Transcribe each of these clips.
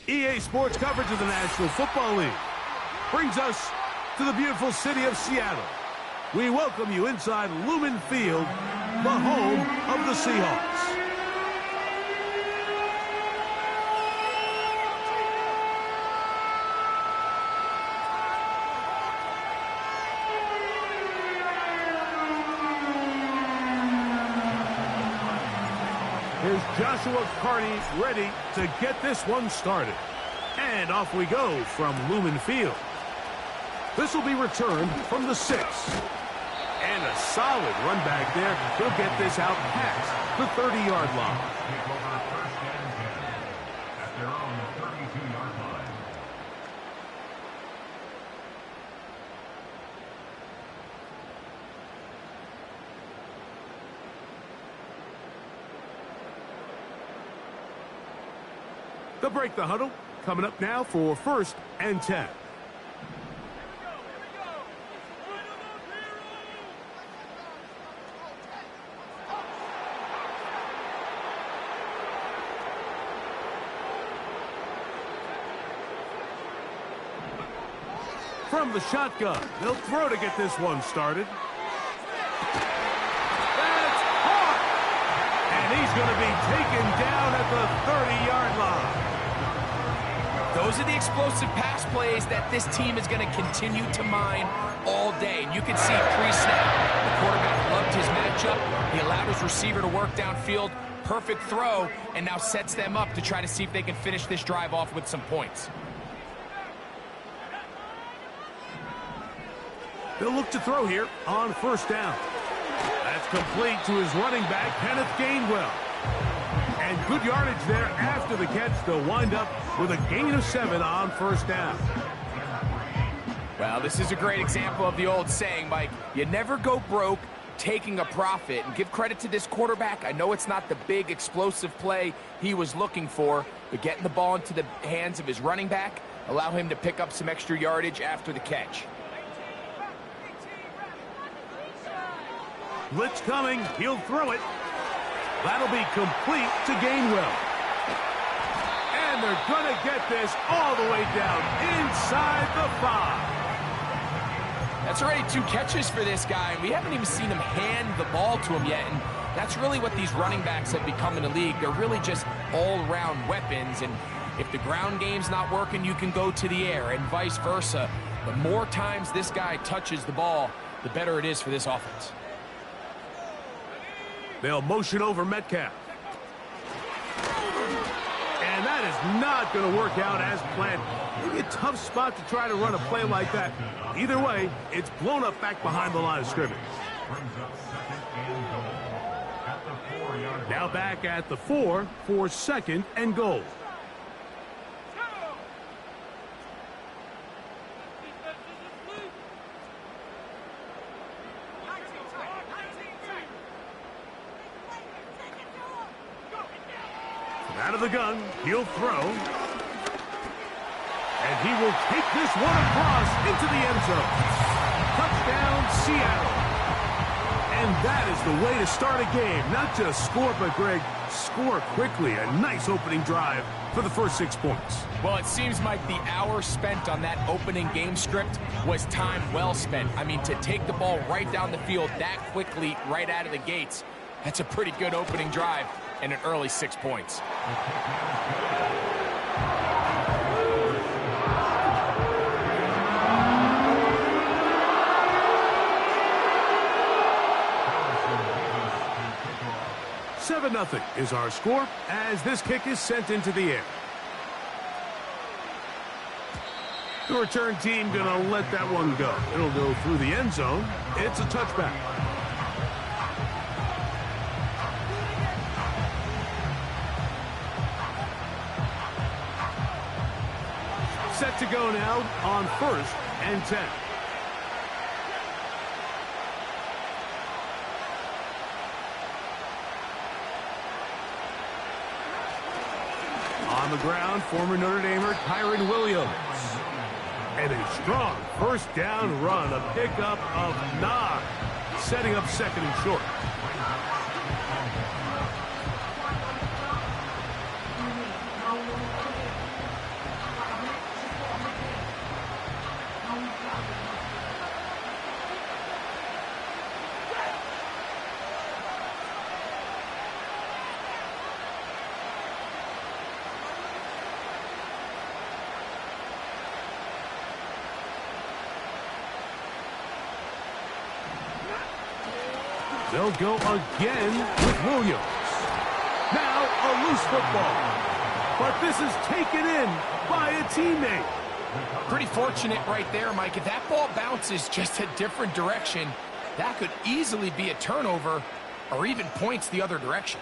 EA Sports coverage of the National Football League brings us to the beautiful city of Seattle. We welcome you inside Lumen Field, the home of the Seahawks. Here's Joshua Carney ready to get this one started. And off we go from Lumen Field. This will be returned from the 6. And a solid run back there. He'll get this out past the 30-yard line. At their own 32-yard line. They'll break the huddle. Coming up now for 1st and 10. From the shotgun, they'll throw to get this one started. That's caught! And he's going to be taken down at the 30-yard line. Those are the explosive pass plays that this team is going to continue to mine all day. And you can see pre-snap, the quarterback loved his matchup. He allowed his receiver to work downfield. Perfect throw, and now sets them up to try to see if they can finish this drive off with some points. They'll look to throw here on 1st down. That's complete to his running back, Kenneth Gainwell. And good yardage there after the catch. They'll wind up with a gain of 7 on 1st down. Well, this is a great example of the old saying, Mike. You never go broke taking a profit. And give credit to this quarterback. I know it's not the big explosive play he was looking for, but getting the ball into the hands of his running back allow him to pick up some extra yardage after the catch. Blitz coming. He'll throw it. That'll be complete to Gainwell. And they're going to get this all the way down inside the 5. That's already 2 catches for this guy. We haven't even seen him hand the ball to him yet. And that's really what these running backs have become in the league. They're really just all-around weapons. And if the ground game's not working, you can go to the air and vice versa. The more times this guy touches the ball, the better it is for this offense. They'll motion over Metcalf. And that is not going to work out as planned. Maybe a tough spot to try to run a play like that. Either way, it's blown up back behind the line of scrimmage. Now back at the 4 for 2nd and goal. Out of the gun, he'll throw. And he will take this one across into the end zone. Touchdown, Seattle. And that is the way to start a game. Not just score, but, Greg, score quickly. A nice opening drive for the first 6 points. Well, it seems like the hour spent on that opening game script was time well spent. I mean, to take the ball right down the field that quickly right out of the gates, that's a pretty good opening drive and an early 6 points. Seven 0 is our score as this kick is sent into the air. The return team going to let that one go. It'll go through the end zone. It's a touchback. Set to go now on 1st and 10. On the ground, former Notre Damer Kyron Williams. And a strong 1st down run, a pickup of 9, setting up 2nd and short. They'll go again with Williams. Now a loose football. But this is taken in by a teammate. Pretty fortunate right there, Mike. If that ball bounces just a different direction, that could easily be a turnover or even points the other direction.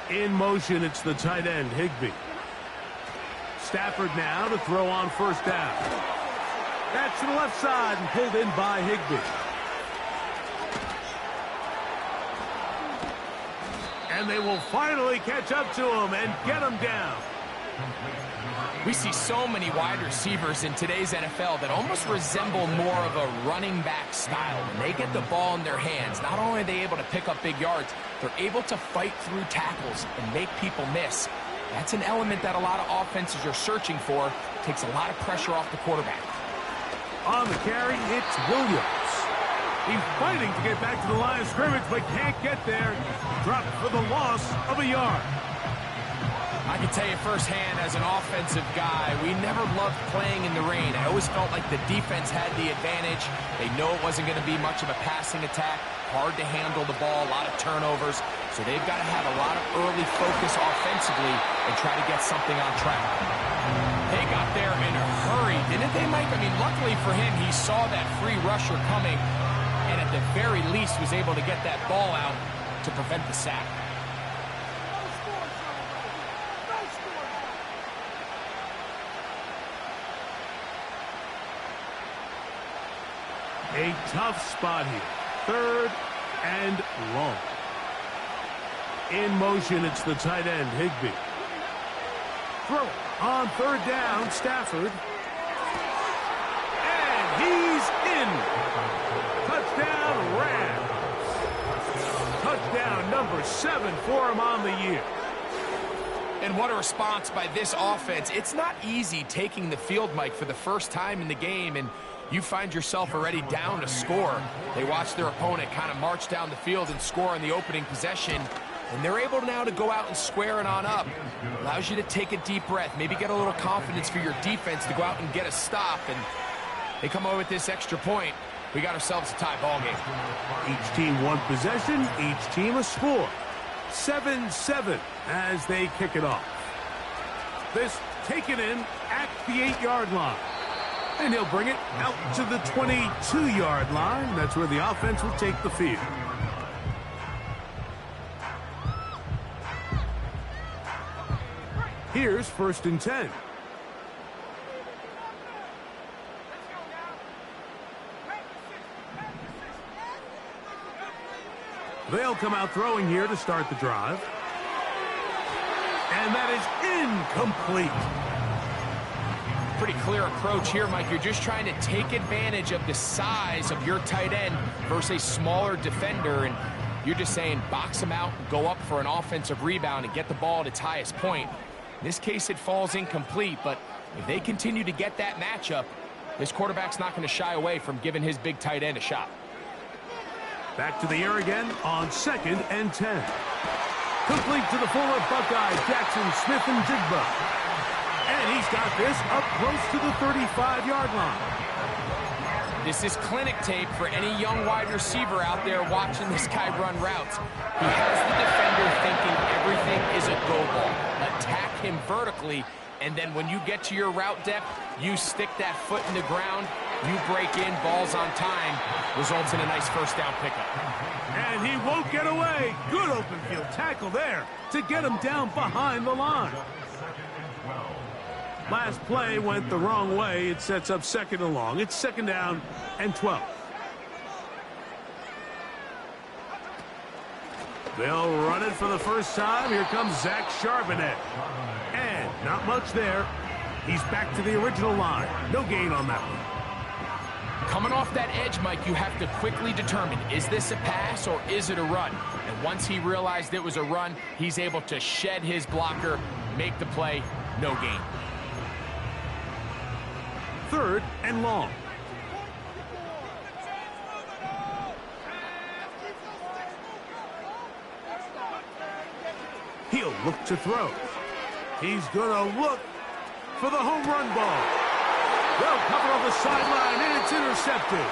In motion, it's the tight end, Higbee. Stafford now to throw on first down. That's to the left side and pulled in by Higbee. And they will finally catch up to him and get him down. We see so many wide receivers in today's NFL that almost resemble more of a running back style. When they get the ball in their hands, not only are they able to pick up big yards, they're able to fight through tackles and make people miss. That's an element that a lot of offenses are searching for. Takes a lot of pressure off the quarterback. On the carry, it's Williams. He's fighting to get back to the line of scrimmage, but can't get there. Dropped for the loss of a yard. I can tell you firsthand, as an offensive guy, we never loved playing in the rain. I always felt like the defense had the advantage. They know it wasn't going to be much of a passing attack. Hard to handle the ball, a lot of turnovers. So they've got to have a lot of early focus offensively and try to get something on track. They got there in a hurry, didn't they, Mike? I mean, luckily for him, he saw that free rusher coming and at the very least was able to get that ball out to prevent the sack. A tough spot here. Third and long. In motion, it's the tight end, Higbee. Throw on third down, Stafford. And he's in. Touchdown, Rams. Touchdown number 7 for him on the year. And what a response by this offense. It's not easy taking the field, Mike, for the first time in the game, and you find yourself already down to score. They watch their opponent kind of march down the field and score in the opening possession, and they're able now to go out and square it on up. Allows you to take a deep breath, maybe get a little confidence for your defense to go out and get a stop, and they come away with this extra point. We got ourselves a tie ball game. Each team one possession, each team a score. 7-7 as they kick it off. This taken in at the 8-yard line. And he'll bring it out to the 22-yard line. That's where the offense will take the field. Here's 1st and 10. They'll come out throwing here to start the drive. And that is incomplete. Pretty clear approach here, Mike. You're just trying to take advantage of the size of your tight end versus a smaller defender, and you're just saying box him out, go up for an offensive rebound, and get the ball at its highest point. In this case, it falls incomplete, but if they continue to get that matchup, this quarterback's not going to shy away from giving his big tight end a shot. Back to the air again on 2nd and 10. Complete to the former Buckeye, Jackson Smith-Njigba. And he's got this up close to the 35-yard line. This is clinic tape for any young wide receiver out there watching this guy run routes. He has the defender thinking everything is a go ball. Attack him vertically, and then when you get to your route depth, you stick that foot in the ground, you break in, balls on time, results in a nice first down pickup. And he won't get away. Good open field tackle there to get him down behind the line. Last play went the wrong way. It sets up 2nd and long. It's 2nd down and 12. They'll run it for the first time. Here comes Zach Charbonnet. And not much there. He's back to the original line. No gain on that one. Coming off that edge, Mike, you have to quickly determine, is this a pass or is it a run? And once he realized it was a run, he's able to shed his blocker, make the play, no gain. 3rd and long. He'll look to throw. He's going to look for the home run ball. They'll cover on the sideline, and it's intercepted.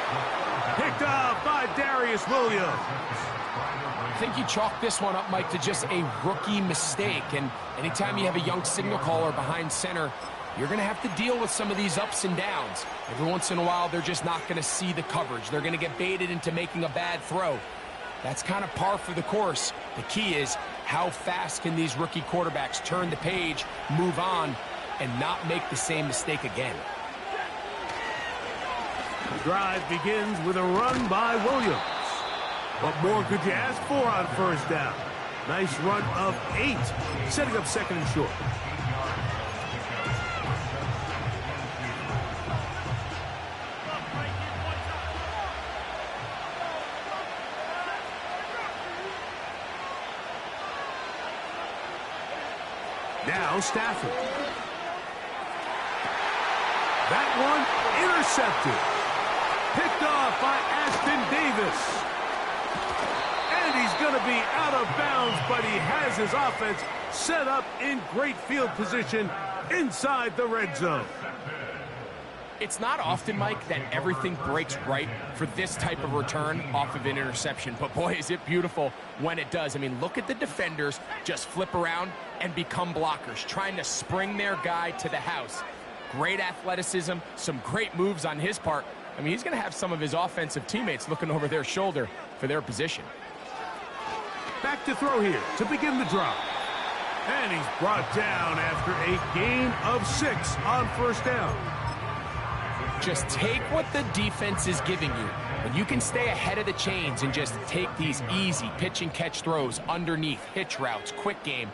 Picked up by Darius Williams. I think you chalk this one up, Mike, to just a rookie mistake. And anytime you have a young signal caller behind center, you're going to have to deal with some of these ups and downs. Every once in a while, they're just not going to see the coverage. They're going to get baited into making a bad throw. That's kind of par for the course. The key is how fast can these rookie quarterbacks turn the page, move on, and not make the same mistake again. The drive begins with a run by Williams. What more could you ask for on first down? Nice run of 8, setting up second and short. Now Stafford. That one intercepted. Picked off by Aston Davis. And he's going to be out of bounds, but he has his offense set up in great field position inside the red zone. It's not often, Mike, that everything breaks right for this type of return off of an interception. But, boy, is it beautiful when it does. I mean, look at the defenders just flip around and become blockers, trying to spring their guy to the house. Great athleticism, some great moves on his part. I mean, he's going to have some of his offensive teammates looking over their shoulder for their position. Back to throw here to begin the drive. And he's brought down after a gain of 6 on first down. Just take what the defense is giving you. When you can stay ahead of the chains and just take these easy pitch and catch throws underneath, hitch routes, quick game,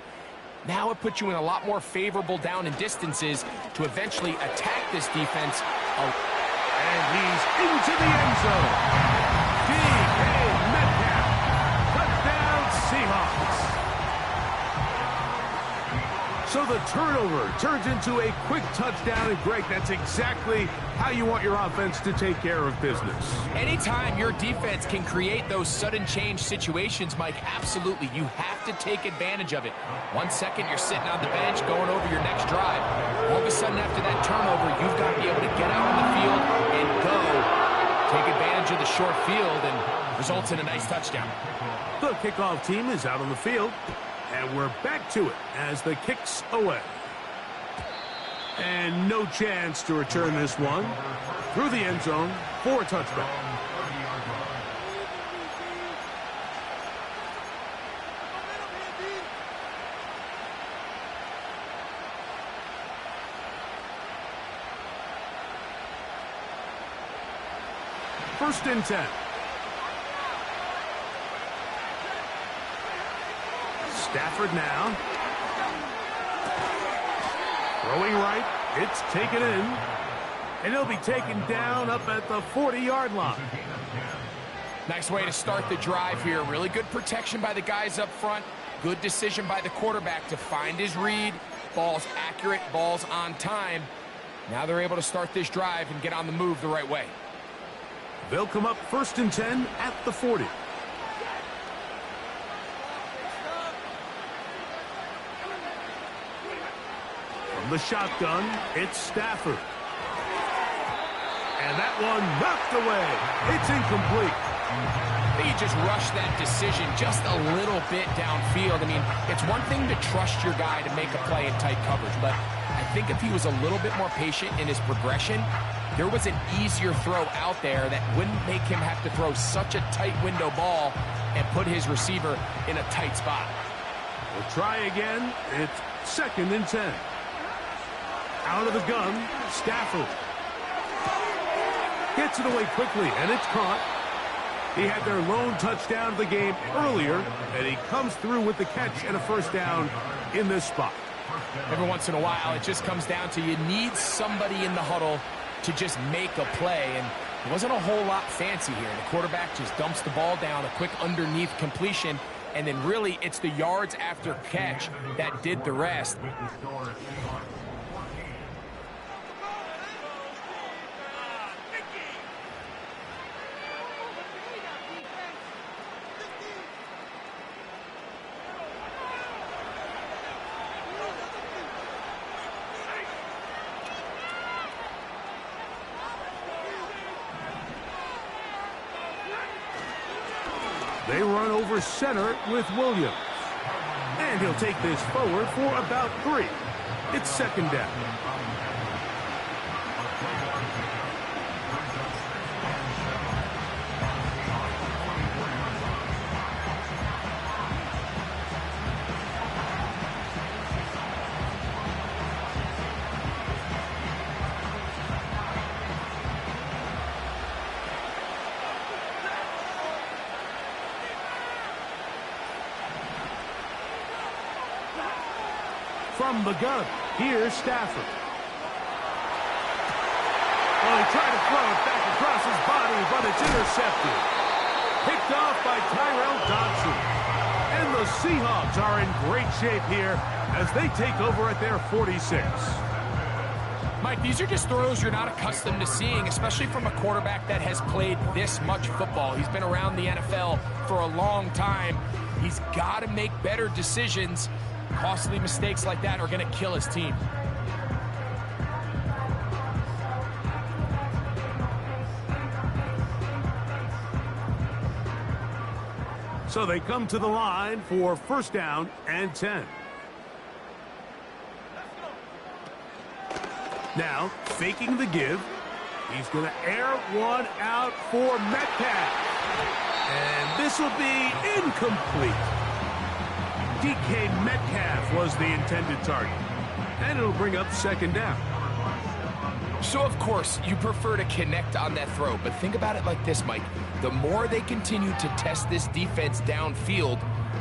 now it puts you in a lot more favorable down and distances to eventually attack this defense. And he's into the end zone. D.K. Metcalf. Touchdown Seahawks. So the turnover turns into a quick touchdown, and Greg, that's exactly how you want your offense to take care of business. Anytime your defense can create those sudden change situations, Mike, absolutely, you have to take advantage of it. 1 second, you're sitting on the bench going over your next drive. All of a sudden, after that turnover, you've got to be able to get out on the field and go. Take advantage of the short field and results in a nice touchdown. The kickoff team is out on the field. And we're back to it as the kick's away. And no chance to return this one through the end zone for a touchback. First and 10. Stafford now. Throwing right. It's taken in. And he'll be taken down up at the 40-yard line. Nice way to start the drive here. Really good protection by the guys up front. Good decision by the quarterback to find his read. Ball's accurate. Ball's on time. Now they're able to start this drive and get on the move the right way. They'll come up first and 10 at the 40. The shotgun, it's Stafford. And that one knocked away. It's incomplete. He just rushed that decision just a little bit downfield. I mean, it's one thing to trust your guy to make a play in tight coverage, but I think if he was a little bit more patient in his progression, there was an easier throw out there that wouldn't make him have to throw such a tight window ball and put his receiver in a tight spot. We'll try again. It's second and 10. Out of the gun, Stafford. Gets it away quickly, and it's caught. He had their lone touchdown of the game earlier, and he comes through with the catch and a first down in this spot. Every once in a while, it just comes down to you need somebody in the huddle to just make a play, and it wasn't a whole lot fancy here. The quarterback just dumps the ball down, a quick underneath completion, and then really it's the yards after catch that did the rest. They run over center with Williams. And he'll take this forward for about 3. It's second down. From the gun, here's Stafford. Well, he tried to throw it back across his body, but it's intercepted. Picked off by Tyrell Dodson. And the Seahawks are in great shape here as they take over at their 46. Mike, these are just throws you're not accustomed to seeing, especially from a quarterback that has played this much football. He's been around the NFL for a long time. He's got to make better decisions. Costly mistakes like that are going to kill his team. So they come to the line for first down and 10. Now, faking the give. He's going to air one out for Metcalf. And this will be incomplete. DK Metcalf was the intended target. And it'll bring up second down. So, of course, you prefer to connect on that throw. But think about it like this, Mike. The more they continue to test this defense downfield,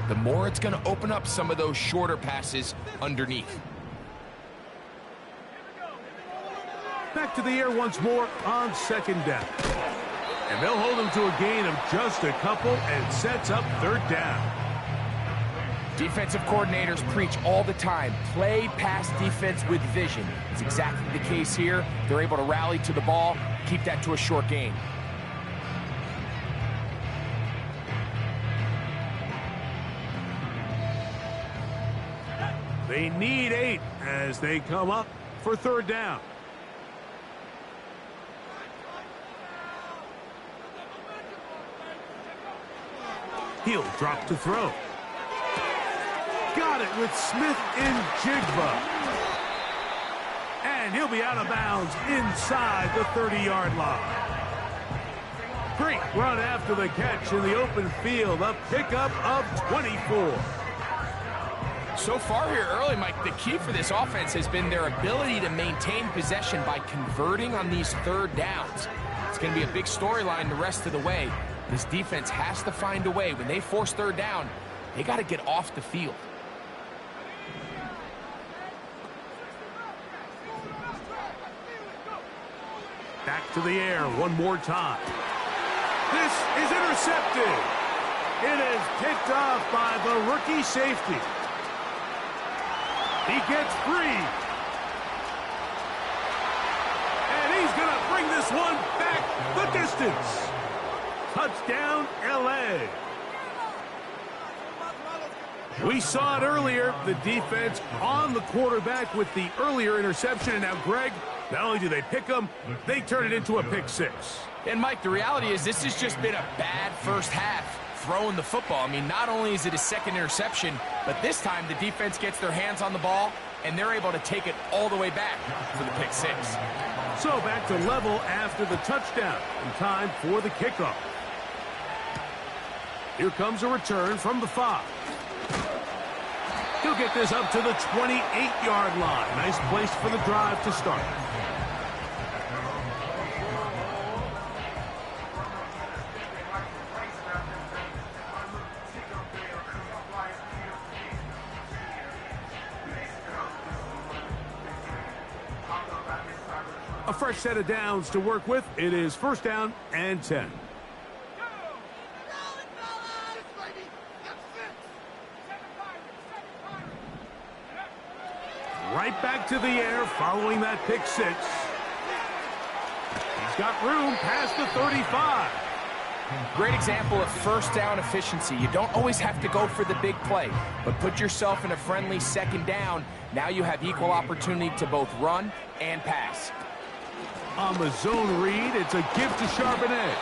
the more it's going to open up some of those shorter passes underneath. Back to the air once more on second down. And they'll hold him to a gain of just a couple and sets up third down. Defensive coordinators preach all the time, play pass defense with vision. It's exactly the case here. They're able to rally to the ball, keep that to a short gain. They need 8 as they come up for third down. He'll drop to throw. Got it with Smith in Jigba. And he'll be out of bounds inside the 30-yard line. Great run after the catch in the open field. A pickup of 24. So far here early, Mike, the key for this offense has been their ability to maintain possession by converting on these third downs. It's going to be a big storyline the rest of the way. This defense has to find a way. When they force third down, they got to get off the field. Back to the air one more time. This is intercepted. It is picked off by the rookie safety. He gets free. And he's going to bring this one back the distance. Touchdown, L.A. We saw it earlier, the defense on the quarterback with the earlier interception. And now, Greg, not only do they pick them, they turn it into a pick six. And, Mike, the reality is this has just been a bad first half throwing the football. I mean, not only is it a second interception, but this time the defense gets their hands on the ball, and they're able to take it all the way back for the pick six. So back to level after the touchdown, and time for the kickoff. Here comes a return from the 5. He'll get this up to the 28-yard line. Nice place for the drive to start. A fresh set of downs to work with. It is first down and 10. Right back to the air following that pick six. He's got room past the 35. Great example of first down efficiency. You don't always have to go for the big play, but put yourself in a friendly second down. Now you have equal opportunity to both run and pass. On the zone read, it's a give to Charbonnet.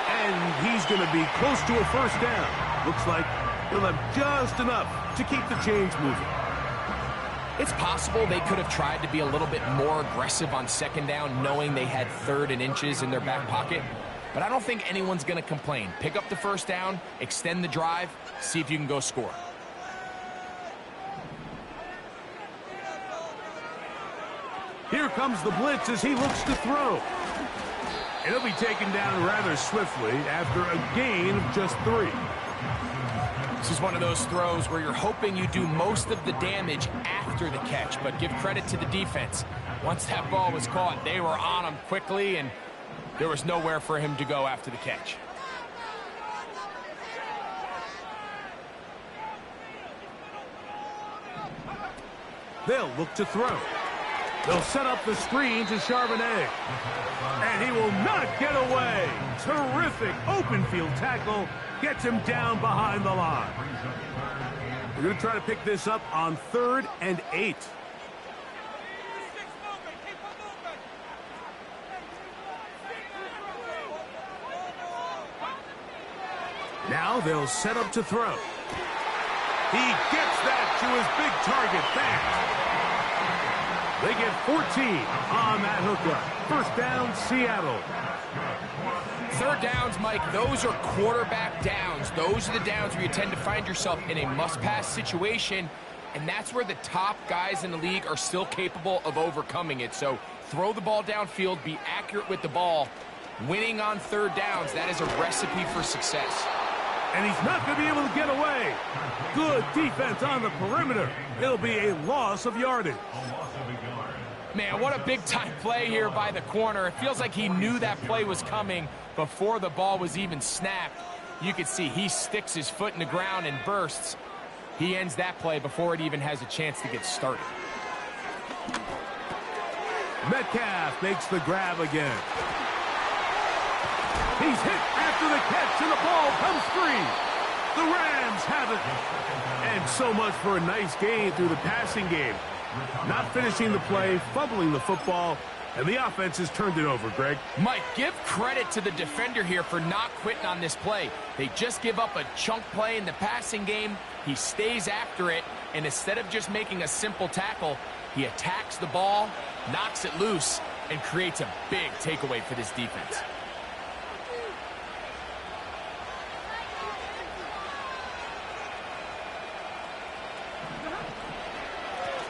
And he's going to be close to a first down. Looks like he'll have just enough to keep the chains moving. It's possible they could have tried to be a little bit more aggressive on second down, knowing they had 3rd and inches in their back pocket. But I don't think anyone's going to complain. Pick up the first down, extend the drive, see if you can go score. Here comes the blitz as he looks to throw. And he'll be taken down rather swiftly after a gain of just 3. This is one of those throws where you're hoping you do most of the damage after the catch, but give credit to the defense. Once that ball was caught, they were on him quickly, and there was nowhere for him to go after the catch. They'll look to throw. They'll set up the screen to Charbonnet. And he will not get away. Terrific open field tackle. Gets him down behind the line. We're going to try to pick this up on 3rd and 8. Now they'll set up to throw. He gets that to his big target back. They get 14 on that hookup. First down, Seattle. 3rd downs, Mike, those are quarterback downs. Those are the downs where you tend to find yourself in a must-pass situation, and that's where the top guys in the league are still capable of overcoming it. So throw the ball downfield, be accurate with the ball. Winning on 3rd downs, that is a recipe for success. And he's not going to be able to get away. Good defense on the perimeter. It'll be a loss of yardage. Man, what a big-time play here by the corner. It feels like he knew that play was coming before the ball was even snapped. You can see he sticks his foot in the ground and bursts. He ends that play before it even has a chance to get started. Metcalf makes the grab again. He's hit after the catch, and the ball comes free. The Rams have it. And so much for a nice gain through the passing game. Not finishing the play, fumbling the football, and the offense has turned it over, Greg. Mike, give credit to the defender here for not quitting on this play. They just give up a chunk play in the passing game. He stays after it, and instead of just making a simple tackle, he attacks the ball, knocks it loose, and creates a big takeaway for this defense.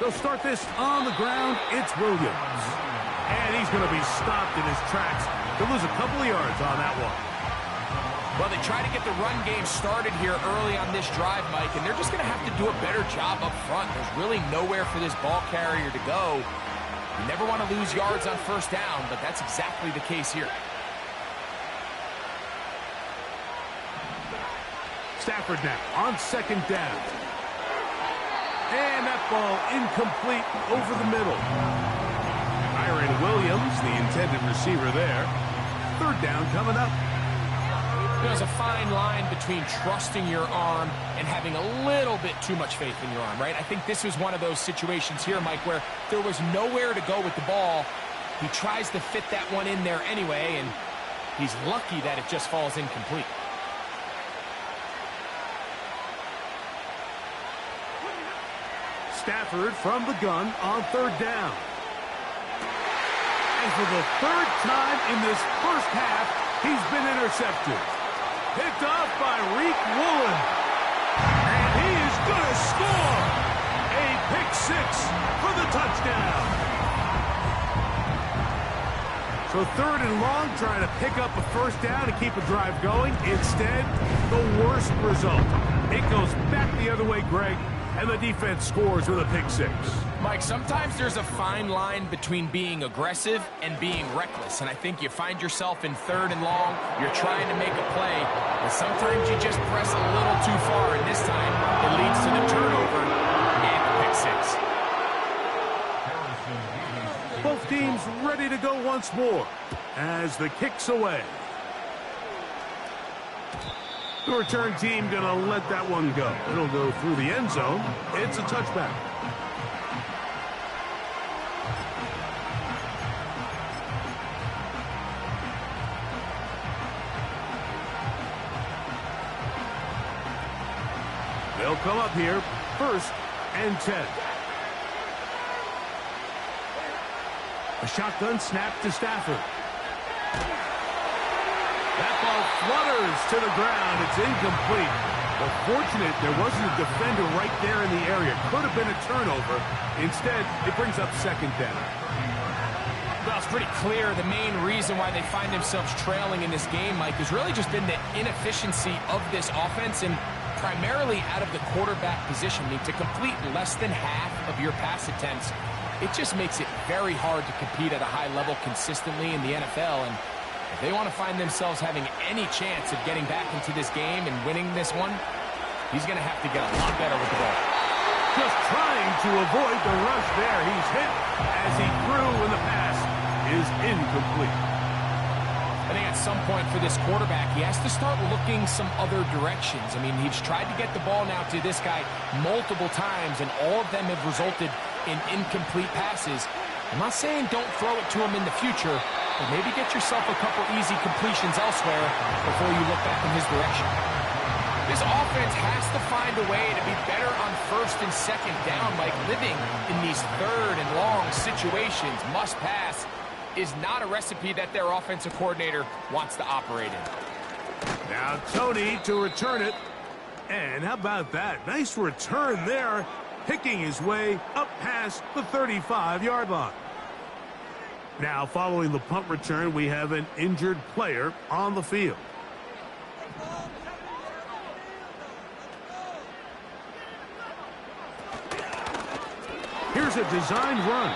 They'll start this on the ground. It's Williams. And he's going to be stopped in his tracks. He'll lose a couple of yards on that one. Well, they try to get the run game started here early on this drive, Mike, and they're just going to have to do a better job up front. There's really nowhere for this ball carrier to go. You never want to lose yards on 1st down, but that's exactly the case here. Stafford now on 2nd down. And that ball incomplete over the middle. Kyren Williams, the intended receiver there. 3rd down coming up. There's a fine line between trusting your arm and having a little bit too much faith in your arm, right? I think this was one of those situations here, Mike, where there was nowhere to go with the ball. He tries to fit that one in there anyway, and he's lucky that it just falls incomplete. Stafford from the gun on 3rd down. And for the 3rd time in this first half, he's been intercepted. Picked off by Reek Woolen. And he is going to score. A pick 6 for the touchdown. So 3rd and long, trying to pick up a 1st down and keep a drive going. Instead, the worst result. It goes back the other way, Greg. And the defense scores with a pick 6. Mike, sometimes there's a fine line between being aggressive and being reckless. And I think you find yourself in 3rd and long, you're trying to make a play, but sometimes you just press a little too far, and this time it leads to the turnover and the pick 6. Both teams ready to go once more as the kick's away. The return team going to let that one go. It'll go through the end zone. It's a touchback. They'll come up here, 1st and 10. A shotgun snap to Stafford. That ball flutters to the ground. It's incomplete. Well, fortunate there wasn't a defender right there in the area. Could have been a turnover. Instead, it brings up 2nd down. Well, it's pretty clear the main reason why they find themselves trailing in this game, Mike, has really just been the inefficiency of this offense and primarily out of the quarterback position. I mean, to complete less than half of your pass attempts, it just makes it very hard to compete at a high level consistently in the NFL. And if they want to find themselves having any chance of getting back into this game and winning this one, he's going to have to get a lot better with the ball. Just trying to avoid the rush there. He's hit as he threw, and the pass is incomplete. I think at some point for this quarterback, he has to start looking some other directions. I mean, he's tried to get the ball now to this guy multiple times, and all of them have resulted in incomplete passes. I'm not saying don't throw it to him in the future, but maybe get yourself a couple easy completions elsewhere before you look back in his direction. This offense has to find a way to be better on 1st and 2nd down, like living in these 3rd and long situations. Must pass is not a recipe that their offensive coordinator wants to operate in. Now Tony to return it. And how about that? Nice return there, picking his way up past the 35-yard line. Now, following the punt return, we have an injured player on the field. Here's a designed run.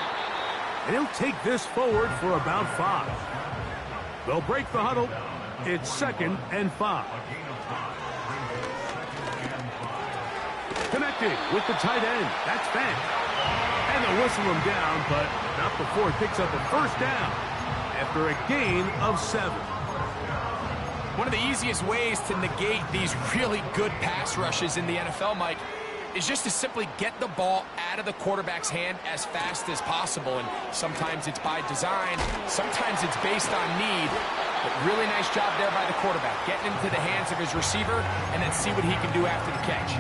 And he'll take this forward for about 5. They'll break the huddle. It's 2nd and 5. Connecting with the tight end. That's Fant. And they'll whistle him down, but not before he picks up a 1st down after a gain of 7. One of the easiest ways to negate these really good pass rushes in the NFL, Mike, is just to simply get the ball out of the quarterback's hand as fast as possible. And sometimes it's by design, sometimes it's based on need. But really nice job there by the quarterback, getting into the hands of his receiver and then see what he can do after the catch.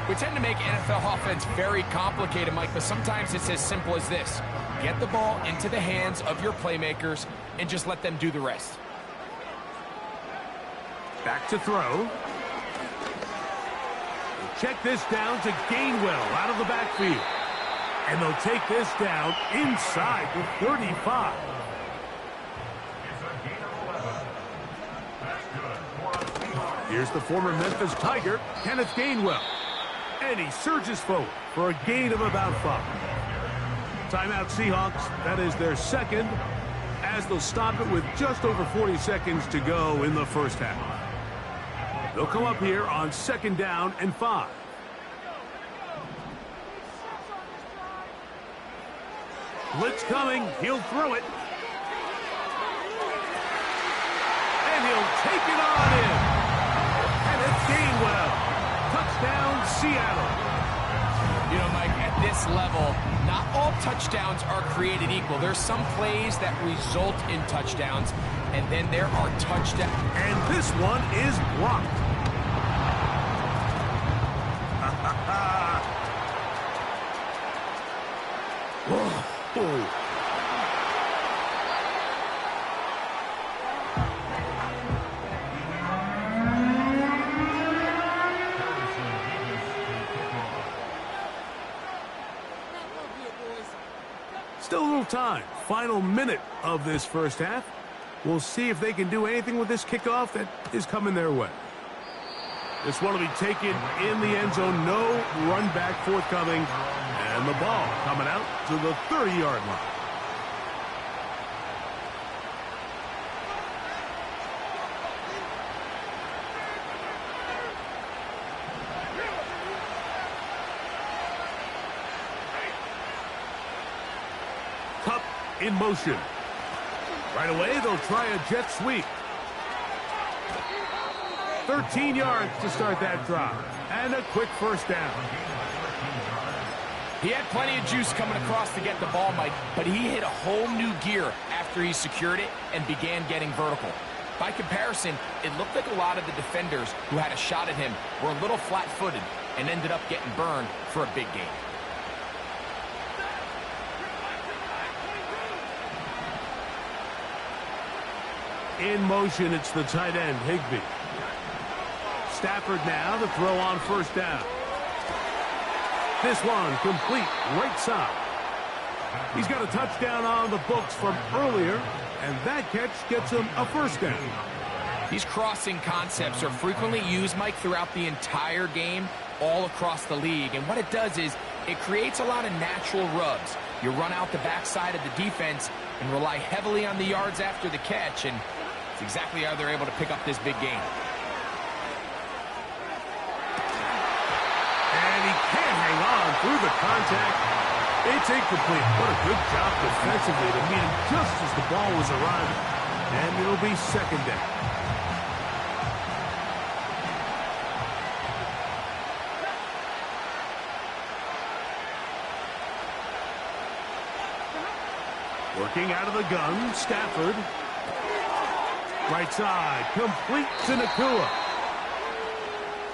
We tend to make NFL offense very complicated, Mike, but sometimes it's as simple as this. Get the ball into the hands of your playmakers and just let them do the rest. Back to throw. Check this down to Gainwell out of the backfield. And they'll take this down inside the 35. Here's the former Memphis Tiger, Kenneth Gainwell. And he surges forward for a gain of about 5. Timeout Seahawks. That is their 2nd, as they'll stop it with just over 40 seconds to go in the 1st half. They'll come up here on 2nd down and 5. Blitz coming. He'll throw it. And he'll take it on in. And it's Gainwell. Touchdown, Seattle. You know, Mike, at this level, not all touchdowns are created equal. There's some plays that result in touchdowns, and then there are touchdowns. And this one is blocked. Still a little time. Final minute of this 1st half. We'll see if they can do anything with this kickoff that is coming their way. This one will be taken in the end zone. No run back forthcoming. And the ball coming out to the 30-yard line. Cup in motion. Right away, they'll try a jet sweep. 13 yards to start that drive. And a quick 1st down. He had plenty of juice coming across to get the ball, Mike, but he hit a whole new gear after he secured it and began getting vertical. By comparison, it looked like a lot of the defenders who had a shot at him were a little flat-footed. and ended up getting burned for a big gain. In motion, it's the tight end, Higbee. Stafford now, the throw on first down. This one complete, right side. He's got a touchdown on the books from earlier, and that catch gets him a first down. These crossing concepts are frequently used, Mike, throughout the entire game, all across the league. And what it does is it creates a lot of natural rubs. You run out the backside of the defense and rely heavily on the yards after the catch, and it's exactly how they're able to pick up this big gain. And he can't hang on through the contact. It's incomplete. What a good job defensively to meet him just as the ball was arriving. And it'll be second down. Working out of the gun, Stafford. Right side, complete to Nakua.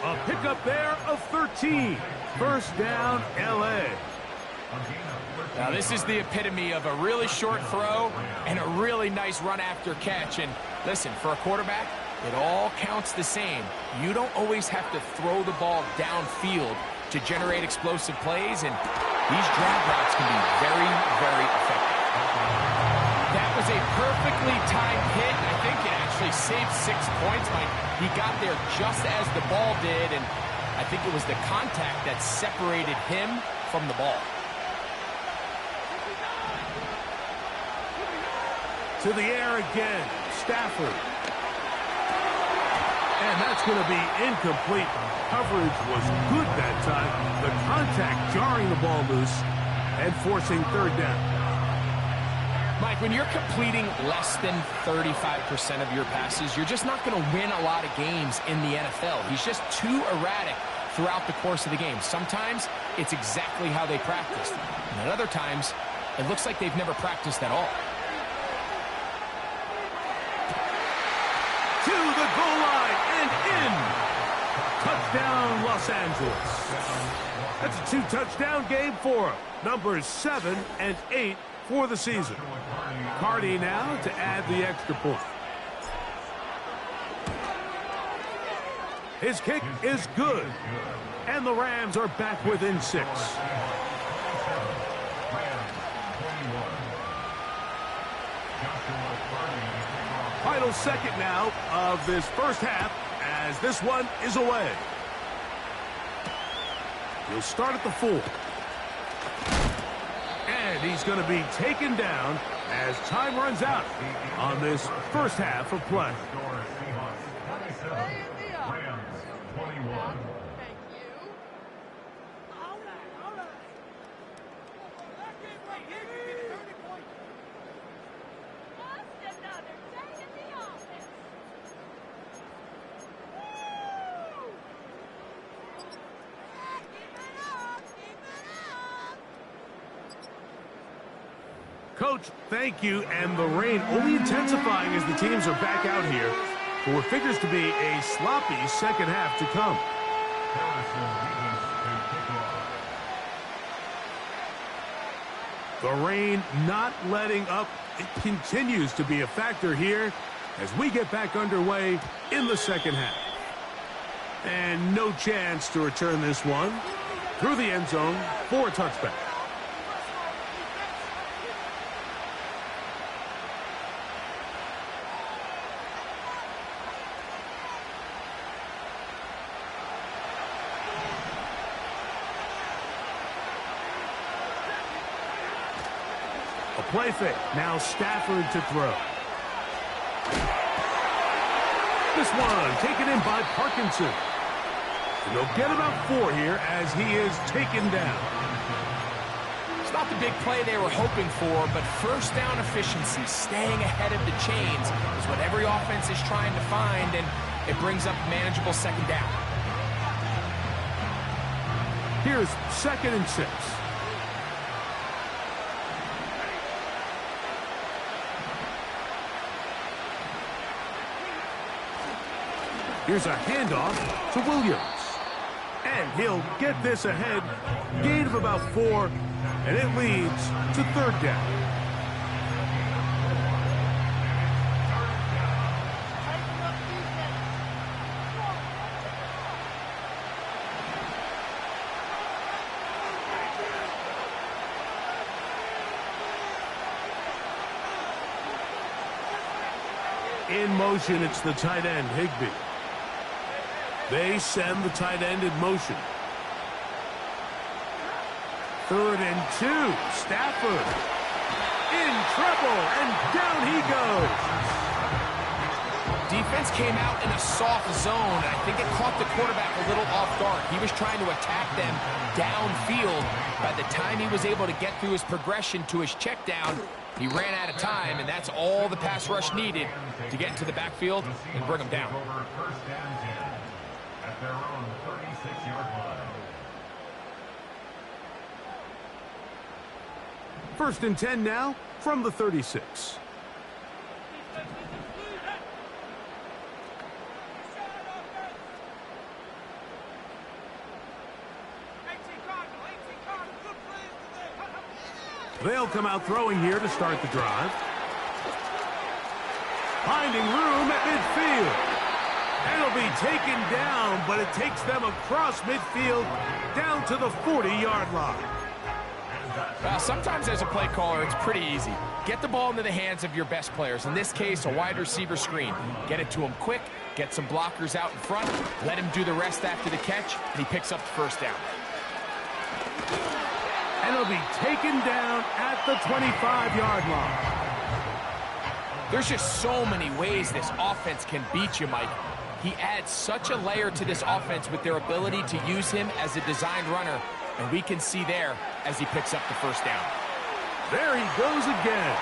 A pickup there of 13. First down, L.A. Now, this is the epitome of a really short throw and a really nice run after catch. And listen, for a quarterback, it all counts the same. You don't always have to throw the ball downfield to generate explosive plays, and these drag routes can be very, very effective. That was a perfectly timed hit. I think it actually saved 6 points. He got there just as the ball did, and I think it was the contact that separated him from the ball. To the air again, Stafford. And that's going to be incomplete. Coverage was good that time. The contact jarring the ball loose and forcing third down. Mike, when you're completing less than 35% of your passes, you're just not going to win a lot of games in the NFL. He's just too erratic throughout the course of the game. Sometimes it's exactly how they practiced. And at other times, it looks like they've never practiced at all. To the goal line and in. Touchdown, Los Angeles. That's a 2-touchdown game for him. Numbers 7 and 8 for the season. Cardi now to add the extra point. His kick is good. And the Rams are back within 6. Final second now of this first half as this one is away. He'll start at the 4. And he's going to be taken down as time runs out on this first half of play. Coach, thank you, and the rain only intensifying as the teams are back out here for what figures to be a sloppy second half to come. The rain not letting up. It continues to be a factor here as we get back underway in the second half. And no chance to return this one through the end zone for a touchback. A play fake. Now Stafford to throw. This one taken in by Parkinson. And they'll get about 4 here as he is taken down. It's not the big play they were hoping for, but first down efficiency, staying ahead of the chains, is what every offense is trying to find, and it brings up manageable second down. Here's 2nd and 6. Here's a handoff to Williams. And he'll get this ahead. Gain of about 4, and it leads to 3rd down. In motion, it's the tight end, Higbee. They send the tight end in motion. 3rd and 2. Stafford in trouble, and down he goes. Defense came out in a soft zone, and I think it caught the quarterback a little off guard. He was trying to attack them downfield. By the time he was able to get through his progression to his check down, he ran out of time, and that's all the pass rush needed to get into the backfield and bring him down. First and 10 at their own 36-yard line. 1st and 10 now from the 36. They'll come out throwing here to start the drive. Finding room at midfield. And it'll be taken down, but it takes them across midfield down to the 40-yard line. Well, sometimes as a play caller, it's pretty easy. Get the ball into the hands of your best players. In this case, a wide receiver screen. Get it to him quick, get some blockers out in front, let him do the rest after the catch, and he picks up the 1st down. And it'll be taken down at the 25-yard line. There's just so many ways this offense can beat you, Mike. He adds such a layer to this offense with their ability to use him as a designed runner, and we can see there as he picks up the 1st down. There he goes again.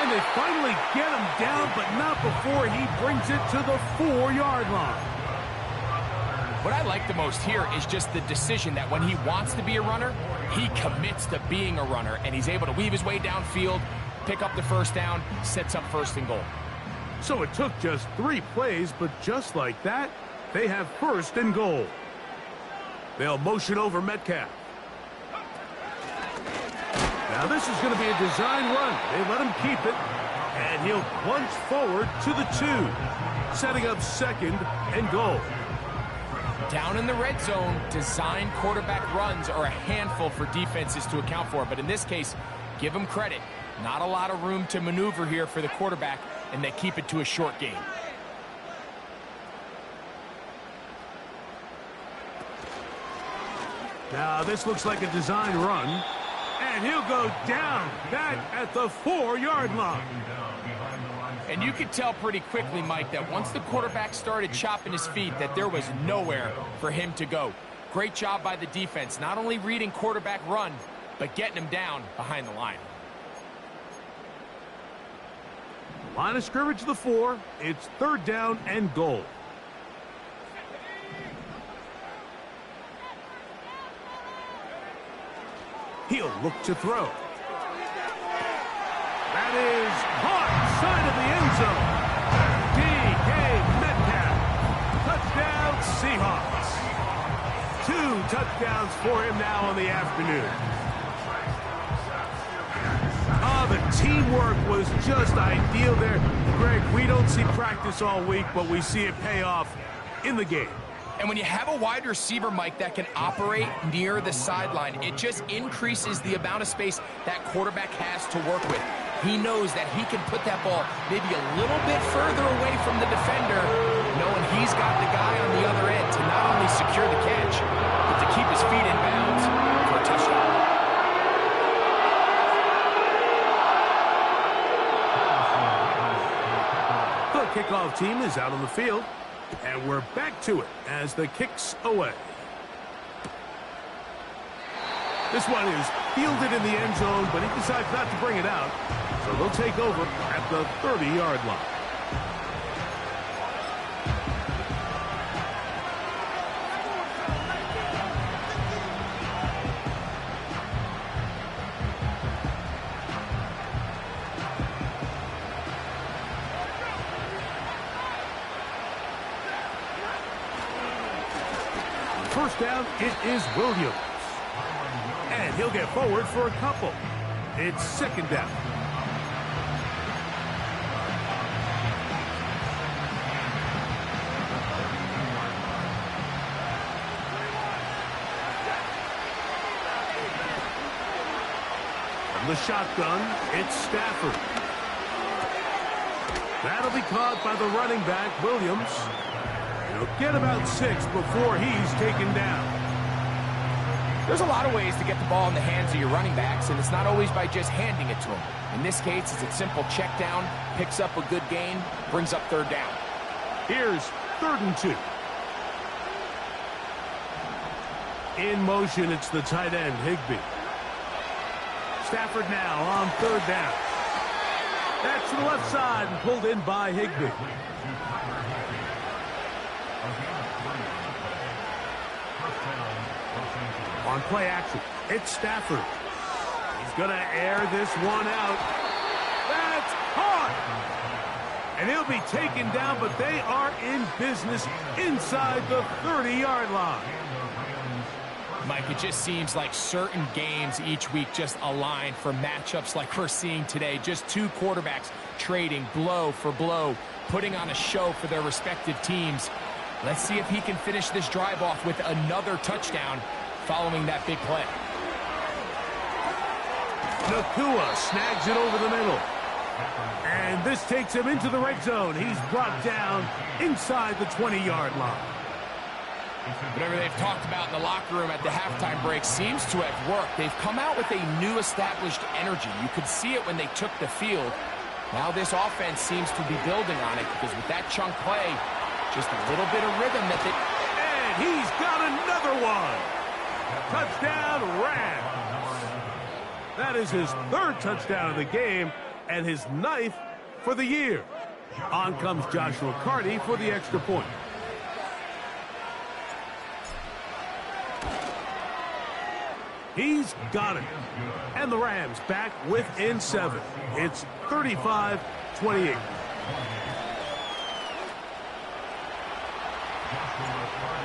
And they finally get him down, but not before he brings it to the 4-yard line. What I like the most here is just the decision that when he wants to be a runner, he commits to being a runner, and he's able to weave his way downfield, pick up the 1st down, sets up 1st and goal. So it took just 3 plays, but just like that, they have 1st and goal. They'll motion over Metcalf. Now this is going to be a design run. They let him keep it, and he'll plunge forward to the 2, setting up 2nd and goal. Down in the red zone, design quarterback runs are a handful for defenses to account for, but in this case, give them credit. Not a lot of room to maneuver here for the quarterback, and they keep it to a short gain. Now this looks like a design run, and he'll go down back at the 4-yard line. And you could tell pretty quickly, Mike, that once the quarterback started chopping his feet, that there was nowhere for him to go. Great job by the defense, not only reading quarterback run, but getting him down behind the line. Line of scrimmage to the 4. It's 3rd down and goal. He'll look to throw. That is caught side of the end zone. D.K. Metcalf. Touchdown, Seahawks. 2 touchdowns for him now on the afternoon. Oh, the teamwork was just ideal there. Greg, we don't see practice all week, but we see it pay off in the game. And when you have a wide receiver, Mike, that can operate near the sideline, it just increases the amount of space that quarterback has to work with. He knows that he can put that ball maybe a little bit further away from the defender, knowing he's got the guy on the other end to not only secure the catch, but to keep his feet in bounds for a touchdown. The kickoff team is out on the field. And we're back to it as the kick's away. This one is fielded in the end zone, but he decides not to bring it out. So they'll take over at the 30-yard line. first down, it is Williams. And he'll get forward for a couple. It's second down. From the shotgun, it's Stafford. That'll be caught by the running back, Williams. He'll get about 6 before he's taken down. There's a lot of ways to get the ball in the hands of your running backs, and it's not always by just handing it to them. In this case, it's a simple check down, picks up a good gain, brings up third down. Here's 3rd and 2. In motion, it's the tight end, Higbee. Stafford now on 3rd down. That's to the left side and pulled in by Higbee. On play action, it's Stafford. He's going to air this one out. That's caught! And he'll be taken down, but they are in business inside the 30-yard line. Mike, it just seems like certain games each week just align for matchups like we're seeing today. Just two quarterbacks trading blow for blow, putting on a show for their respective teams. Let's see if he can finish this drive off with another touchdown following that big play. Nakua snags it over the middle. And this takes him into the red zone. He's brought down inside the 20-yard line. Whatever they've talked about in the locker room at the halftime break seems to have worked. They've come out with a new established energy. You could see it when they took the field. Now this offense seems to be building on it because with that chunk play, just a little bit of rhythm that they... And he's got another one. Touchdown, Rams. That is his 3rd touchdown of the game and his 9th for the year. On comes Joshua Carty for the extra point. He's got it. And the Rams back within 7. It's 35-28.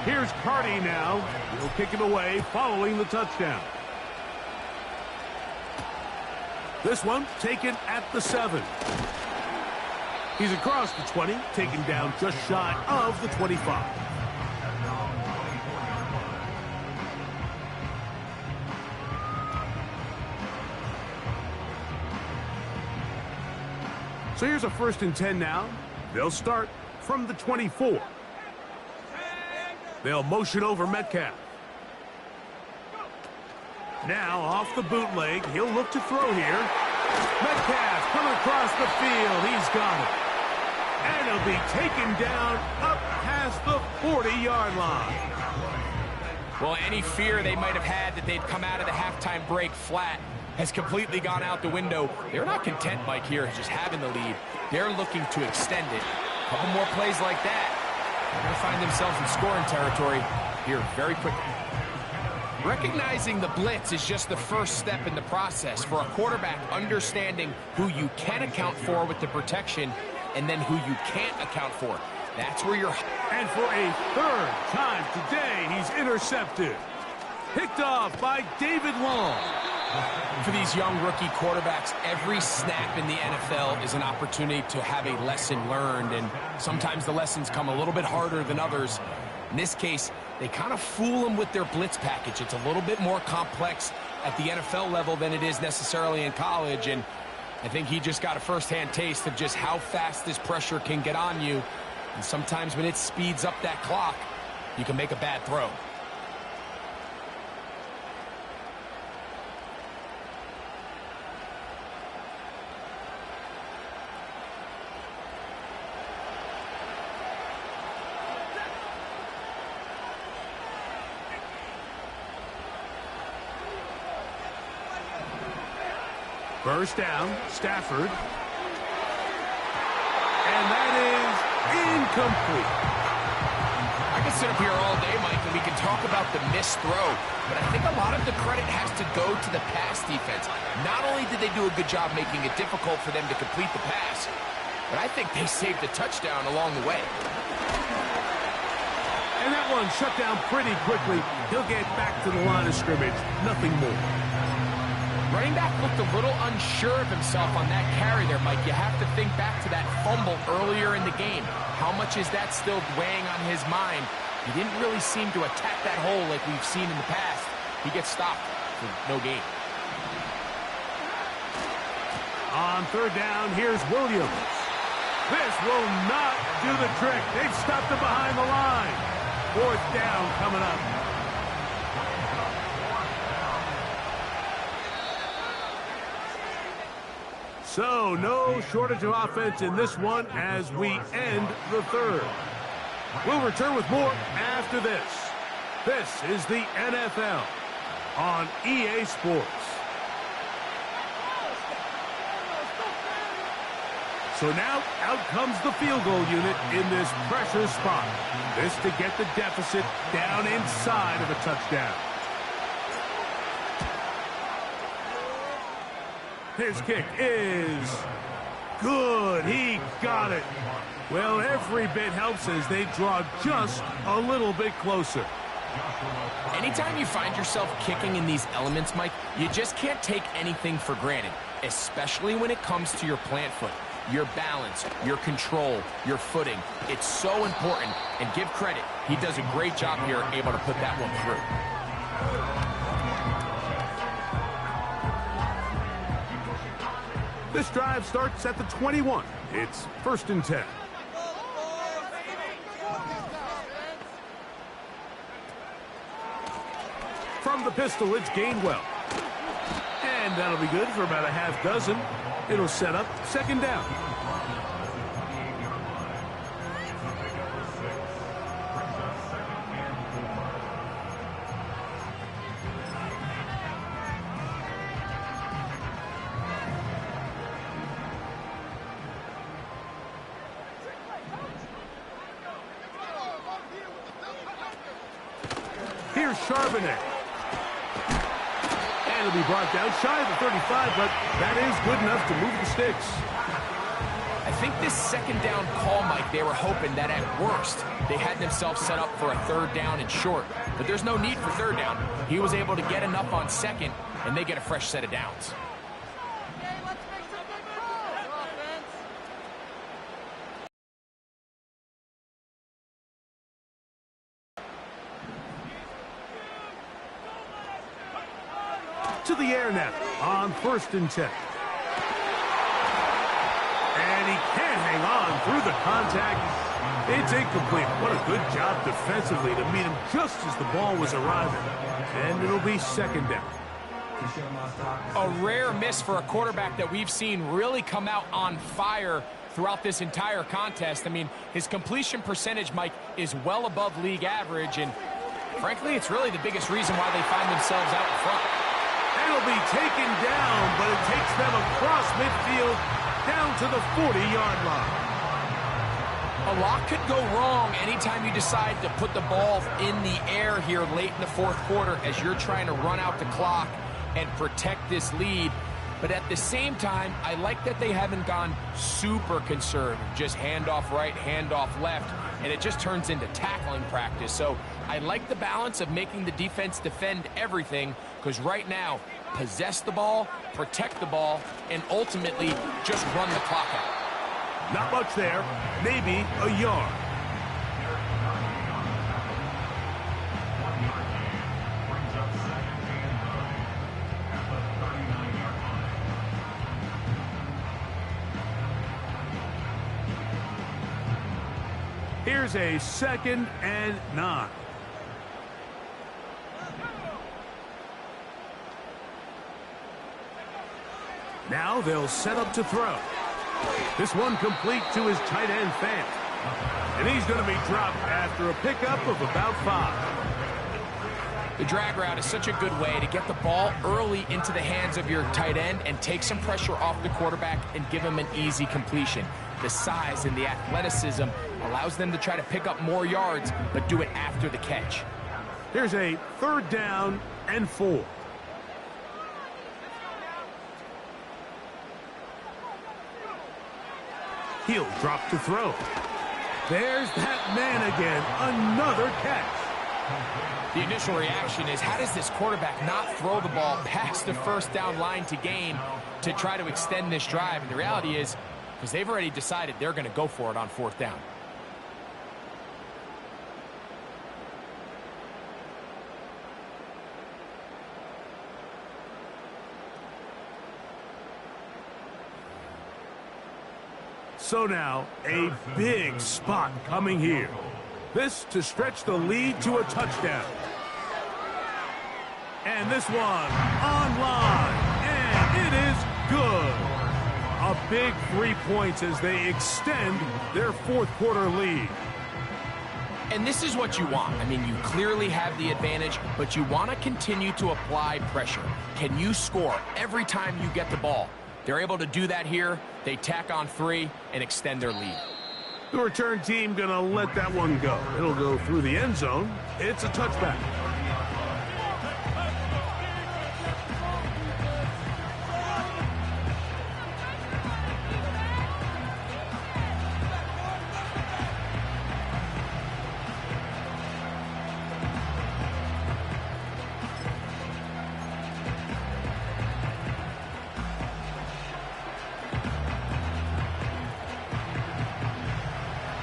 Here's Carty now. He'll kick it away following the touchdown. This one taken at the 7. He's across the 20, taken down just shy of the 25. So here's a 1st and 10 now. They'll start from the 24. They'll motion over Metcalf. Now off the bootleg, he'll look to throw here. Metcalf coming across the field. He's got it. And he'll be taken down up past the 40-yard line. Well, any fear they might have had that they'd come out of the halftime break flat has completely gone out the window. They're not content, Mike, here just having the lead. They're looking to extend it. A couple more plays like that. They're going to find themselves in scoring territory here very quickly. Recognizing the blitz is just the first step in the process for a quarterback understanding who you can account for with the protection and then who you can't account for. That's where you're... And for a 3rd time today, he's intercepted. Picked off by David Long. For these young rookie quarterbacks, every snap in the NFL is an opportunity to have a lesson learned, and sometimes the lessons come a little bit harder than others. In this case, they kind of fool them with their blitz package. It's a little bit more complex at the NFL level than it is necessarily in college, and I think he just got a first-hand taste of just how fast this pressure can get on you, and sometimes when it speeds up that clock, you can make a bad throw. First down, Stafford. And that is incomplete. I can sit up here all day, Mike, and we can talk about the missed throw, but I think a lot of the credit has to go to the pass defense. Not only did they do a good job making it difficult for them to complete the pass, but I think they saved a touchdown along the way. And that one shut down pretty quickly. He'll get back to the line of scrimmage. Nothing more. Running back looked a little unsure of himself on that carry there, Mike. You have to think back to that fumble earlier in the game. How much is that still weighing on his mind? He didn't really seem to attack that hole like we've seen in the past. He gets stopped for no gain. On third down, here's Williams. This will not do the trick. They've stopped him behind the line. Fourth down coming up. So, no shortage of offense in this one as we end the third. We'll return with more after this. This is the NFL on EA Sports. So now, out comes the field goal unit in this pressure spot. This to get the deficit down inside of a touchdown. His kick is good. He got it. Well, every bit helps as they draw just a little bit closer. Anytime you find yourself kicking in these elements, Mike, you just can't take anything for granted, especially when it comes to your plant foot. Your balance, your control, your footing. It's so important, and give credit. He does a great job here able to put that one through. This drive starts at the 21. It's 1st and 10. From the pistol, it's Gainwell. And that'll be good for about a half dozen. It'll set up 2nd down. Here's Charbonnet. And it'll be brought down shy of the 35, but that is good enough to move the sticks. I think this 2nd down call, Mike, they were hoping that at worst they had themselves set up for a 3rd down and short. But there's no need for 3rd down. He was able to get enough on 2nd, and they get a fresh set of downs. To the air now on 1st and 10. And he can't hang on through the contact. It's incomplete. What a good job defensively to meet him just as the ball was arriving. And it'll be 2nd down. A rare miss for a quarterback that we've seen really come out on fire throughout this entire contest. I mean, his completion percentage, Mike, is well above league average. And frankly, it's really the biggest reason why they find themselves out in front. It'll be taken down, but it takes them across midfield down to the 40-yard line. A lot could go wrong anytime you decide to put the ball in the air here late in the 4th quarter as you're trying to run out the clock and protect this lead. But at the same time, I like that they haven't gone super conservative, just handoff right, handoff left, and it just turns into tackling practice. So I like the balance of making the defense defend everything, because right now, possess the ball, protect the ball, and ultimately just run the clock out. Not much there, maybe a yard. Here's a 2nd and 9. Now they'll set up to throw. This one complete to his tight end, Fant. And he's going to be dropped after a pickup of about 5. The drag route is such a good way to get the ball early into the hands of your tight end and take some pressure off the quarterback and give him an easy completion. The size and the athleticism allows them to try to pick up more yards, but do it after the catch. Here's a 3rd down and 4. He'll drop to throw. There's that man again. Another catch. The initial reaction is, how does this quarterback not throw the ball past the first down line to gain to try to extend this drive? And the reality is, because they've already decided they're going to go for it on fourth down. So now, a big spot coming here. This to stretch the lead to a touchdown. And this one online, and it is good. A big 3 points as they extend their fourth quarter lead. And this is what you want. I mean, you clearly have the advantage, but you want to continue to apply pressure. Can you score every time you get the ball? They're able to do that here. They tack on 3 and extend their lead. The return team gonna let that one go. It'll go through the end zone. It's a touchback.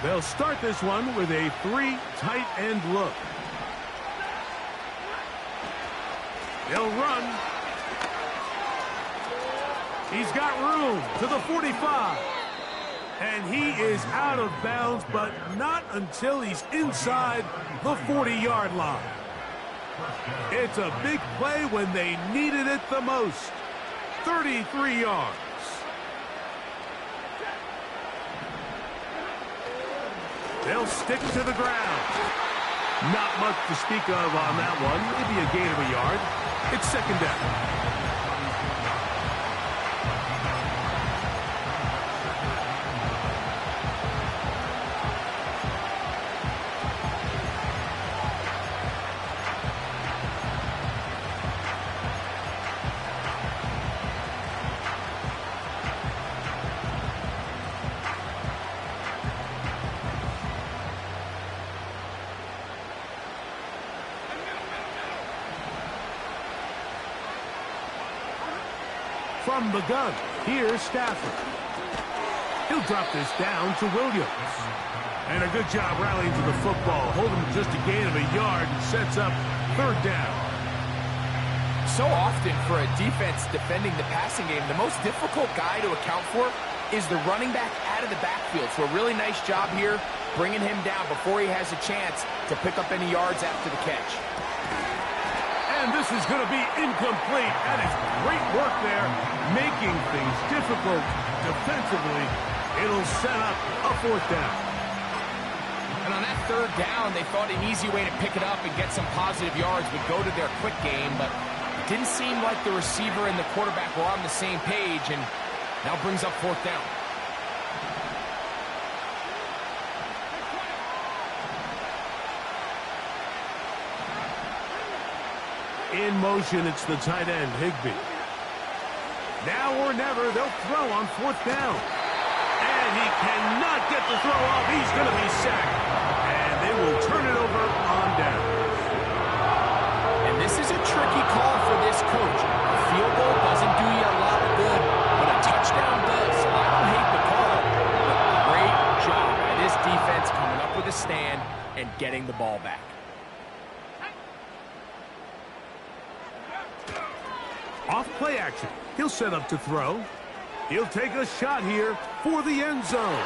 They'll start this one with a 3 tight end look. They'll run. He's got room to the 45. And he is out of bounds, but not until he's inside the 40-yard line. It's a big play when they needed it the most. 33 yards. They'll stick to the ground. Not much to speak of on that one. Maybe a gain of a yard. It's second down. From the gun, here's Stafford. He'll drop this down to Williams. And a good job rallying to the football. Holding just a gain of a yard and sets up third down. So often for a defense defending the passing game, the most difficult guy to account for is the running back out of the backfield. So a really nice job here bringing him down before he has a chance to pick up any yards after the catch. And this is going to be incomplete. That is great work there, making things difficult defensively. It'll set up a fourth down. And on that third down, they thought an easy way to pick it up and get some positive yards would go to their quick game, but it didn't seem like the receiver and the quarterback were on the same page, and now brings up fourth down. In motion, it's the tight end, Higbee. Now or never, they'll throw on fourth down. And he cannot get the throw off. He's going to be sacked. And they will turn it over on down. And this is a tricky call for this coach. A field goal doesn't do you a lot of good, but a touchdown does. So I don't hate the call, but great job by this defense coming up with a stand and getting the ball back. Off play action. He'll set up to throw. He'll take a shot here for the end zone.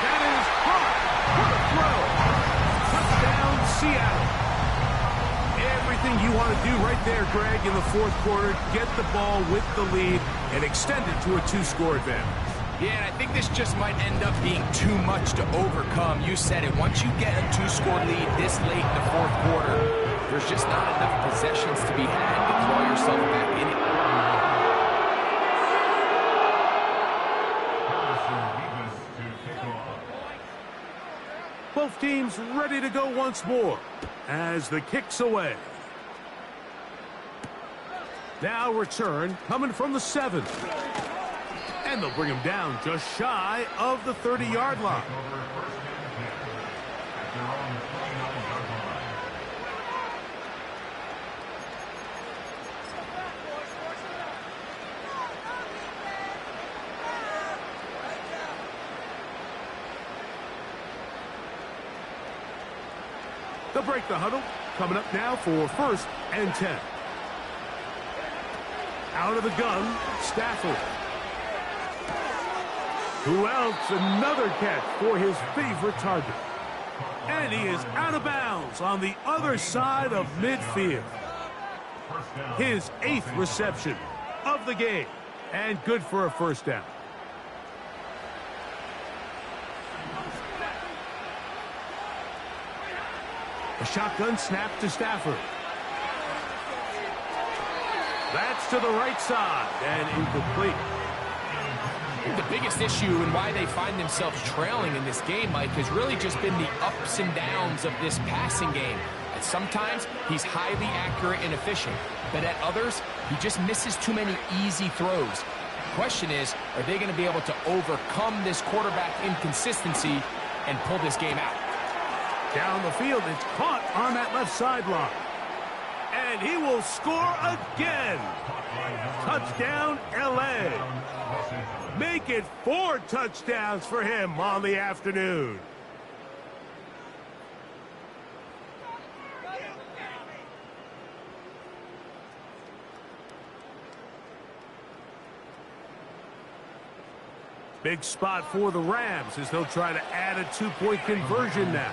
That is caught. What a throw. Touchdown, Seattle. Everything you want to do right there, Greg, in the fourth quarter. Get the ball with the lead and extend it to a 2-score advantage. Yeah, and I think this just might end up being too much to overcome. You said it. Once you get a 2-score lead this late in the fourth quarter, there's just not enough possessions to be had to throw yourself back in it. Both teams ready to go once more as the kick's away. Now return coming from the 7. And they'll bring him down just shy of the 30-yard line. They'll break the huddle. Coming up now for 1st and 10. Out of the gun, Stafford. Who else? Another catch for his favorite target. And he is out of bounds on the other side of midfield. His 8th reception of the game. And good for a 1st down. A shotgun snap to Stafford. That's to the right side and incomplete. The biggest issue and why they find themselves trailing in this game, Mike, has really just been the ups and downs of this passing game. And sometimes he's highly accurate and efficient, but at others, he just misses too many easy throws. The question is, are they going to be able to overcome this quarterback inconsistency and pull this game out? Down the field, it's caught on that left sideline. And he will score again. Touchdown, L.A. Make it 4 touchdowns for him on the afternoon. Big spot for the Rams as they'll try to add a 2-point conversion now.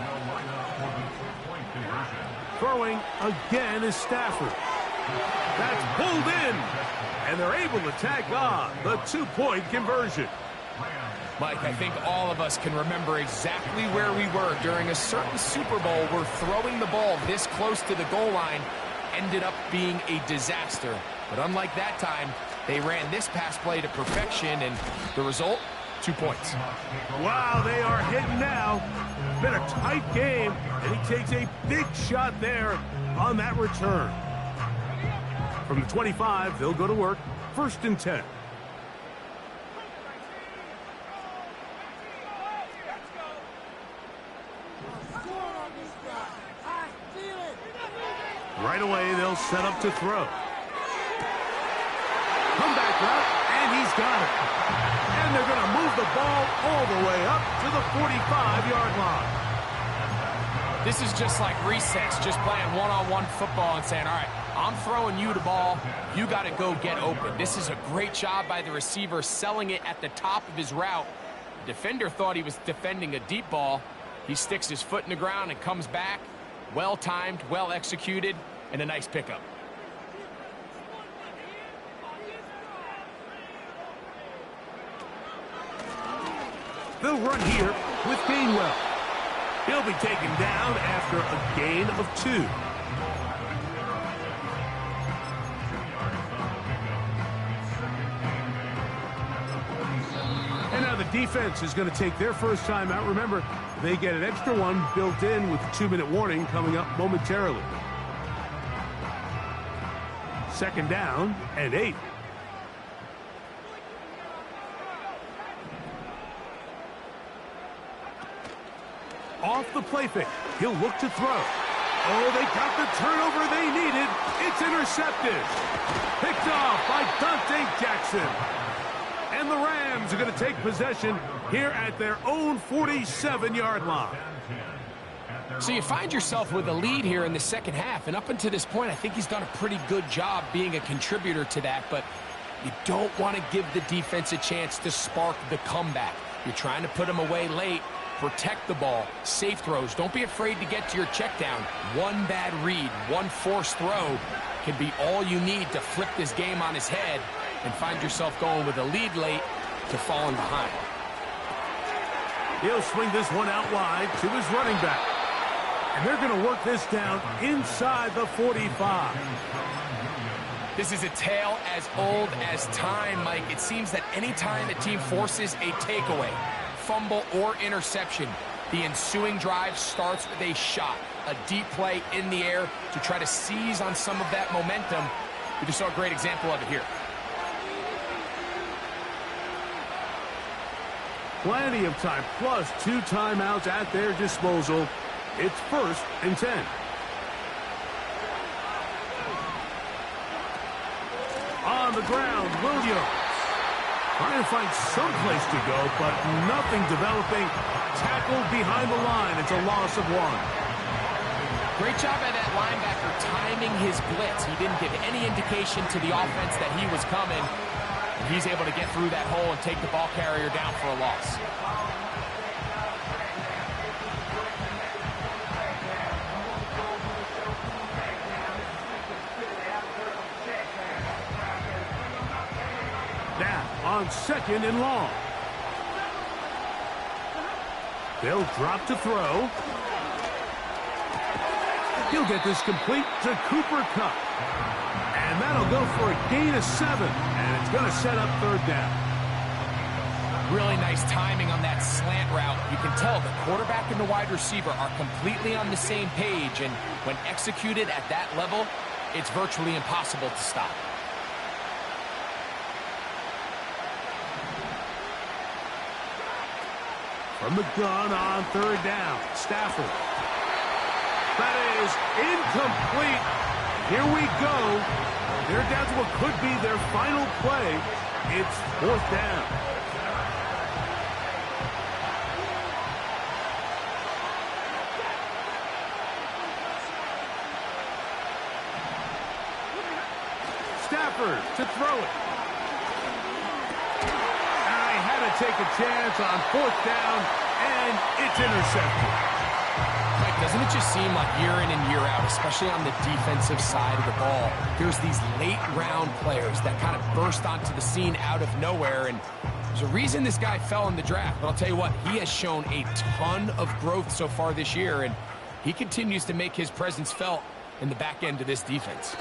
Throwing again is Stafford. That's pulled in. And they're able to tack on the 2-point conversion. Mike, I think all of us can remember exactly where we were during a certain Super Bowl where throwing the ball this close to the goal line ended up being a disaster. But unlike that time, they ran this pass play to perfection, and the result, 2 points. Wow, they are hitting now. Been a tight game, and he takes a big shot there on that return. From the 25, they'll go to work. 1st and 10. Right away, they'll set up to throw. Comeback route, and he's got it. And they're going to move the ball all the way up to the 45-yard line. This is just like recess, just playing one-on-one football and saying, all right, I'm throwing you the ball. You got to go get open. This is a great job by the receiver selling it at the top of his route. The defender thought he was defending a deep ball. He sticks his foot in the ground and comes back. Well-timed, well-executed, and a nice pickup. They'll run here with Gainwell. He'll be taken down after a gain of 2. And now the defense is going to take their first time out. Remember, they get an extra one built in with the 2-minute warning coming up momentarily. 2nd down and 8. Off the play fake. He'll look to throw. Oh, they got the turnover they needed. It's intercepted. Picked off by Dante Jackson. And the Rams are going to take possession here at their own 47-yard line. So you find yourself with a lead here in the second half, and up until this point, I think he's done a pretty good job being a contributor to that, but you don't want to give the defense a chance to spark the comeback. You're trying to put them away late. Protect the ball, safe throws. Don't be afraid to get to your check down. One bad read, one forced throw can be all you need to flip this game on his head and find yourself going with a lead late to falling behind. He'll swing this one out wide to his running back. And they're going to work this down inside the 45. This is a tale as old as time, Mike. It seems that any time a team forces a takeaway, fumble, or interception, the ensuing drive starts with a shot, a deep play in the air to try to seize on some of that momentum. We just saw a great example of it here. Plenty of time, plus 2 timeouts at their disposal. It's 1st and 10. On the ground, Williams. Trying to find some place to go, but nothing developing. Tackled behind the line. It's a loss of 1. Great job by that linebacker timing his blitz. He didn't give any indication to the offense that he was coming. And he's able to get through that hole and take the ball carrier down for a loss. Now on 2nd and long. They'll drop to throw. He'll get this complete to Cooper Kupp. And that'll go for a gain of 7. And it's going to set up 3rd down. Really nice timing on that slant route. You can tell the quarterback and the wide receiver are completely on the same page. And when executed at that level, it's virtually impossible to stop. From the gun on 3rd down, Stafford. That is incomplete. Here we go. They're down to what could be their final play. It's 4th down. Stafford to throw it. I had to take a chance on 4th down, and it's intercepted. Mike, doesn't it just seem like year in and year out, especially on the defensive side of the ball, there's these late-round players that kind of burst onto the scene out of nowhere, and there's a reason this guy fell in the draft. But I'll tell you what, he has shown a ton of growth so far this year, and he continues to make his presence felt in the back end of this defense.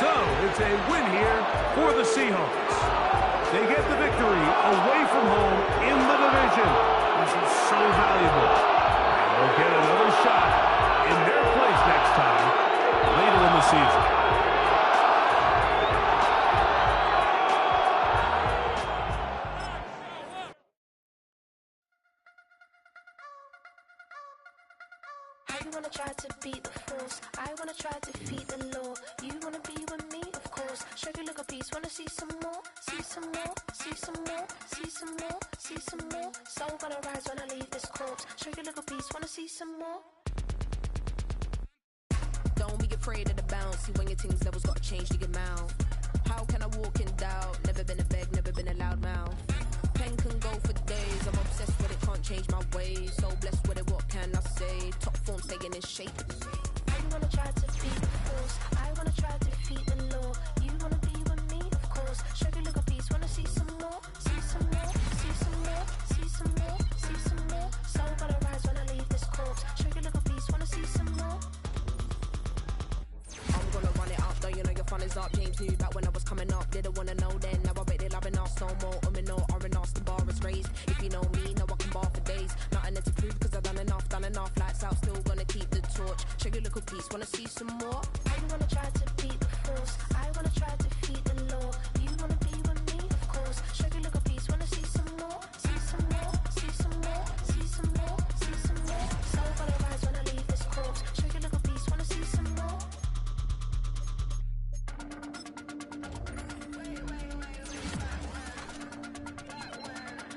So, it's a win here for the Seahawks. They get the victory away from home in the division. This is so valuable. And they'll get another shot in their place next time later in the season. You wanna try to beat the force, I wanna try to defeat the law. You wanna be with me, of course. Show you look a piece, wanna see some more, see some more, see some more, see some more, see some more. Soul gonna rise when I leave this corpse. Show you look a piece, wanna see some more. Don't be afraid of the bounce. See when your things levels got changed to your mouth. How can I walk in doubt? Never been a beg, never been a loud mouth. Pen can go for days. I'm obsessed with it, can't change my ways. So blessed with it, what can I say? Top form staying in shape. You wanna try to beat the force, I wanna try to defeat the law. You wanna be with me, of course. Show you look a piece, wanna see some more, see some more, see some more, see some more, see some more. Soul gonna rise when I leave this corpse. Show you look a piece, wanna see some more. I'm gonna run it up, though you know your fun is up. James knew back when I was coming up. Didn't wanna know then, now I bet they loving us no more. No, R&R's, the bar is raised. If you know me, now I can bar for days. Nothing to prove, cause I've done enough, lights out, still gonna keep the torch. Show you little piece, wanna see some more? You wanna try to beat the force, I wanna try to defeat the law. You wanna be with me, of course. Show you look a piece, wanna see some more, see some more, see some more, see some more, see some more. Soul gonna rise when I leave this corpse. Show you look a piece, wanna see some more.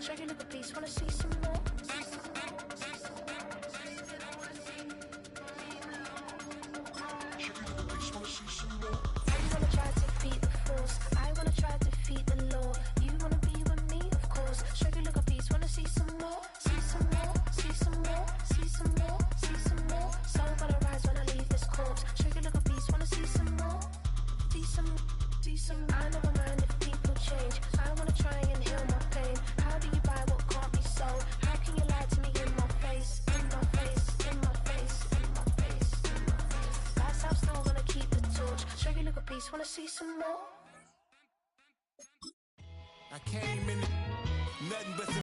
Show you look a piece, wanna see some more. You wanna try to beat the force, I wanna try to defeat the law. You wanna be with me, of course. Show you look a piece, wanna see some more, see some more, see some more, see some more, see some more. Soul gonna rise when I leave this corpse. Show you look a piece, wanna see some more, see some, see some. I never mind if people change. I wanna try and heal my pain. How do you buy what can't be sold? How can you lie to me in my face, in my face, in my face, in my face, in my face? That's how I'm still gonna keep the torch. Show you look a piece, wanna see some more. I came in nothing but some